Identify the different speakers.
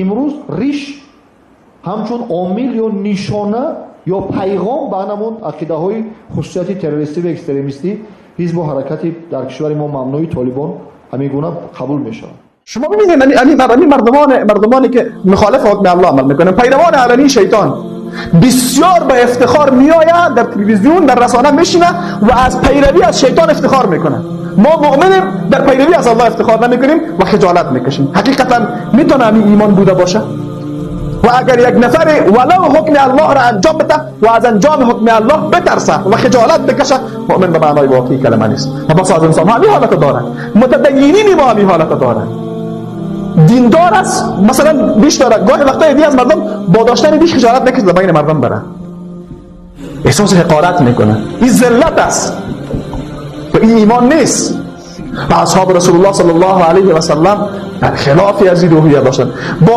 Speaker 1: امروز ریش همچون عامل یا نشانه یا پیغام به همون عقیده های خصوصیت تروریستی و اکستریمیستی حزب و حرکتی در کشور ما ممنوعی طالبان همین گونه قبول میشه.
Speaker 2: شما ببینید مردمانی که مخالف حکم الله عمل میکنن، پیروان علنی شیطان، بسیار به افتخار میآید در تلویزیون در رسانه میشینه و از پیروی از شیطان افتخار میکنه. ما مؤمنیم در پیروی از الله افتخار نمیکنیم و خجالت میکشیم. حقیقتا میتونه همین ایمان بوده باشه؟ و اگر یک نفر ولو حکم الله را انجام بده و از انجام حکم الله بترسه و خجالت بکشه، مؤمن به معنای واقعی کلمه نیست. و بس از انسان همین حالت دارن، متدینین ما همین حالت دارن، دیندار است مثلا بیش داره، گاهی وقتا دیگه از مردم با داشتن بیش خجالت نکشه بین مردم بره، احساس حقارت میکنه. این ذلت است و این ایمان نیست. و اصحاب رسول الله صلی الله علیه و سلم خلافی از این روحیه داشتن.